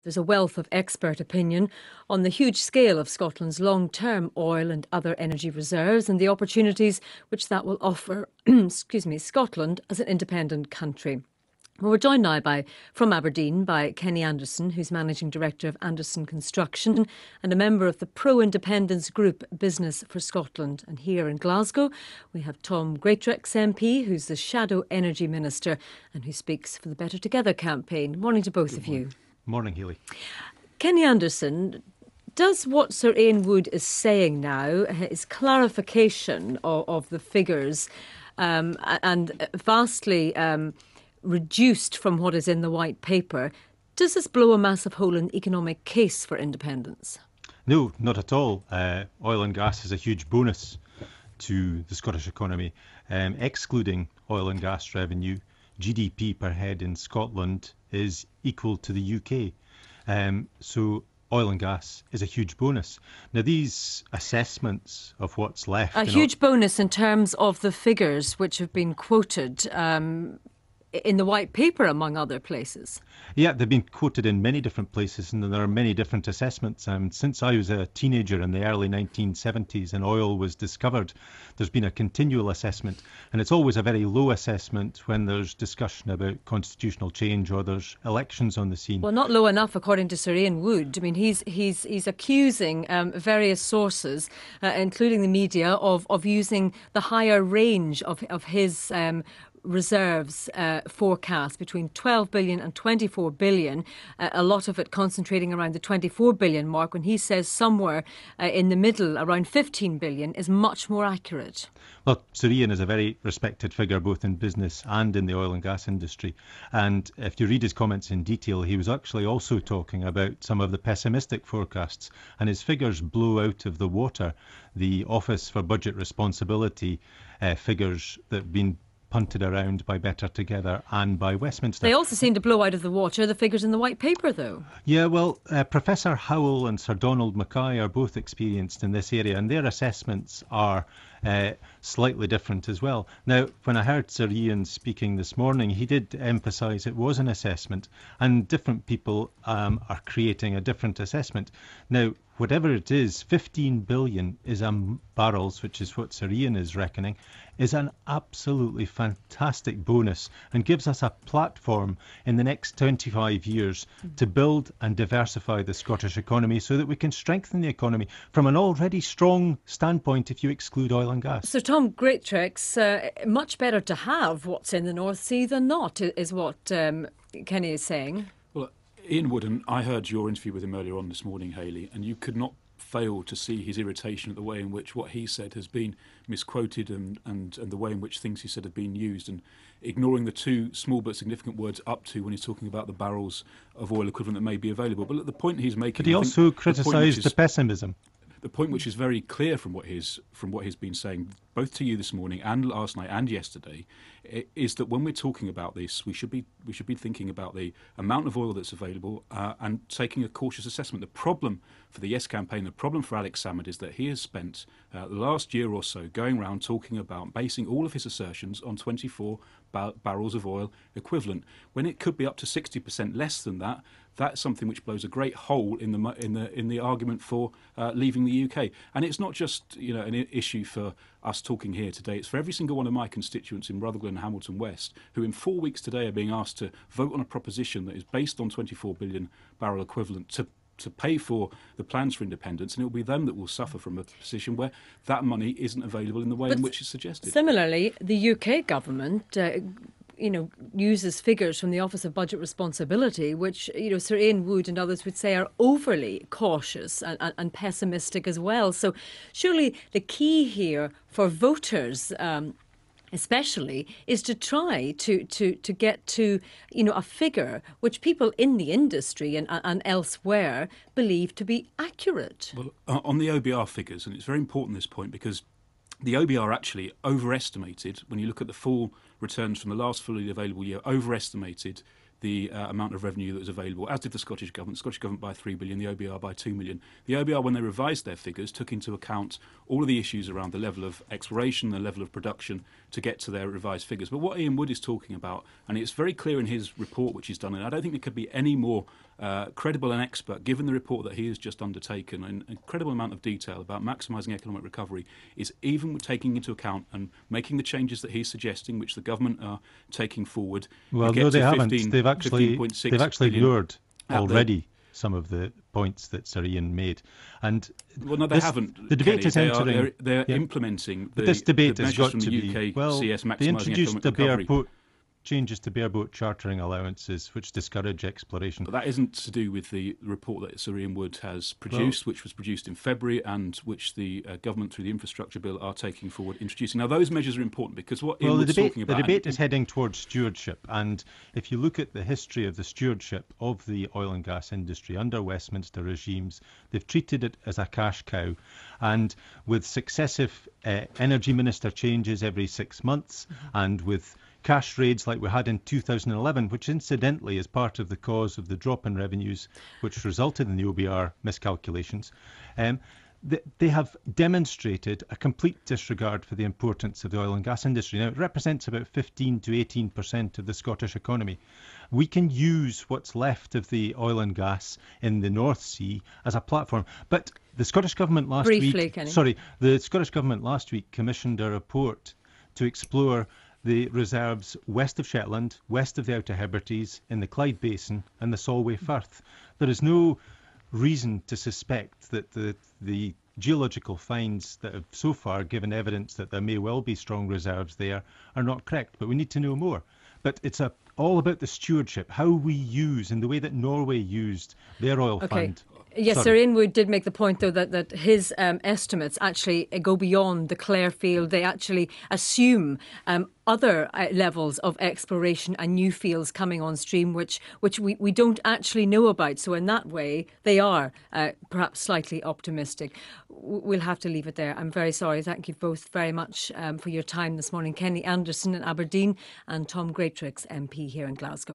There's a wealth of expert opinion on the huge scale of Scotland's long-term oil and other energy reserves and the opportunities which that will offer Scotland as an independent country. Well, we're joined now from Aberdeen by Kenny Anderson, who's Managing Director of Anderson Construction and a member of the pro-independence group Business for Scotland. And here in Glasgow, we have Tom Greatrex MP, who's the Shadow Energy Minister and who speaks for the Better Together campaign. Morning to both of you. Morning, Healy. Kenny Anderson, does what Sir Ian Wood is saying now, his clarification of the figures and vastly reduced from what is in the white paper, does this blow a massive hole in the economic case for independence? No, not at all. Oil and gas is a huge bonus to the Scottish economy. Excluding oil and gas revenue, GDP per head in Scotland is equal to the UK. So oil and gas is a huge bonus. Now, these assessments of what's left... A huge bonus in terms of the figures which have been quoted in the white paper, among other places. Yeah, they've been quoted in many different places and there are many different assessments. Since I was a teenager in the early 1970s and oil was discovered, there's been a continual assessment, and it's always a very low assessment when there's discussion about constitutional change or there's elections on the scene. Well, not low enough, according to Sir Ian Wood. I mean, he's accusing various sources, including the media, of using the higher range of his reserves forecast between 12 billion and 24 billion, a lot of it concentrating around the 24 billion mark, when he says somewhere in the middle, around 15 billion, is much more accurate. Well, Sir Ian is a very respected figure both in business and in the oil and gas industry. And if you read his comments in detail, he was actually also talking about some of the pessimistic forecasts, and his figures blow out of the water the Office for Budget Responsibility figures that have been punted around by Better Together and by Westminster. They also seem to blow out of the water the figures in the white paper, though. Yeah, well, Professor Howell and Sir Donald Mackay are both experienced in this area, and their assessments are slightly different as well. Now, when I heard Sir Ian speaking this morning, he did emphasise it was an assessment, and different people are creating a different assessment. Now, whatever it is, 15 billion is barrels, which is what Sir Ian is reckoning, is an absolutely fantastic bonus and gives us a platform in the next 25 years to build and diversify the Scottish economy so that we can strengthen the economy from an already strong standpoint if you exclude oil and gas. So, Tom Greatrex, much better to have what's in the North Sea than not, is what Kenny is saying. Well, Ian Wood, and I heard your interview with him earlier on this morning, Hayley, and you could not fail to see his irritation at the way in which what he said has been misquoted and the way in which things he said have been used, and ignoring the two small but significant words up to when he's talking about the barrels of oil equivalent that may be available. But look, the point he's making... But he also criticised the pessimism. The point which is very clear from what he's been saying, both to you this morning and last night and yesterday, is that when we're talking about this, we should be thinking about the amount of oil that's available and taking a cautious assessment. The problem for the Yes campaign, the problem for Alex Salmond, is that he has spent the last year or so going around talking about basing all of his assertions on 24 barrels of oil equivalent, when it could be up to 60% less than that. That's something which blows a great hole in the argument for leaving the UK. And it's not just an issue for us talking here today. It's for every single one of my constituents in Rutherglen and Hamilton West, who in 4 weeks today are being asked to vote on a proposition that is based on 24 billion barrel equivalent to pay for the plans for independence, and it will be them that will suffer from a position where that money isn't available in the way in which it's suggested. Similarly, the UK government uses figures from the Office of Budget Responsibility, which, Sir Ian Wood and others would say are overly cautious and pessimistic as well. So surely the key here for voters, especially, is to try to get to a figure which people in the industry and elsewhere believe to be accurate. Well, on the OBR figures, and it's very important this point, because the OBR actually overestimated, when you look at the full returns from the last fully available year, overestimated the amount of revenue that was available, as did the Scottish Government by 3 billion, the OBR by 2 million. The OBR, when they revised their figures, took into account all of the issues around the level of exploration, the level of production, to get to their revised figures. But what Ian Wood is talking about, and it's very clear in his report which he's done, and I don't think there could be any more credible and expert, given the report that he has just undertaken, an incredible amount of detail about maximising economic recovery, is even taking into account and making the changes that he's suggesting, which the government are taking forward. Well, no, they haven't. They've actually ignored already some of the points that Sir Ian made. And well, no, they haven't. The debate is entering. They're implementing but this debate the has got from to the be. UK Well, CS they maximising introduced economic recovery. Changes to bareboat chartering allowances, which discourage exploration. But that isn't to do with the report that Sir Ian Wood has produced, which was produced in February, and which the government, through the infrastructure bill, are taking forward, introducing. Now, those measures are important because what Ian Wood's talking about... The debate is heading towards stewardship, and if you look at the history of the stewardship of the oil and gas industry under Westminster regimes, they've treated it as a cash cow, and with successive energy minister changes every 6 months, and with cash raids like we had in 2011, which incidentally is part of the cause of the drop in revenues which resulted in the OBR miscalculations. They have demonstrated a complete disregard for the importance of the oil and gas industry. Now, it represents about 15 to 18% of the Scottish economy. We can use what's left of the oil and gas in the North Sea as a platform. But the Scottish Government last week commissioned a report to explore the reserves west of Shetland, west of the Outer Hebrides, in the Clyde Basin and the Solway Firth. There is no reason to suspect that the geological finds that have so far given evidence that there may well be strong reserves there are not correct, but we need to know more. But it's all about the stewardship, how we use, in the way that Norway used their oil fund. Yes, Sir Ian Wood did make the point, though, that his estimates actually go beyond the Clare field. They actually assume other levels of exploration and new fields coming on stream, which we don't actually know about. So in that way, they are perhaps slightly optimistic. We'll have to leave it there. I'm very sorry. Thank you both very much for your time this morning. Kenny Anderson in Aberdeen and Tom Greatrex MP here in Glasgow.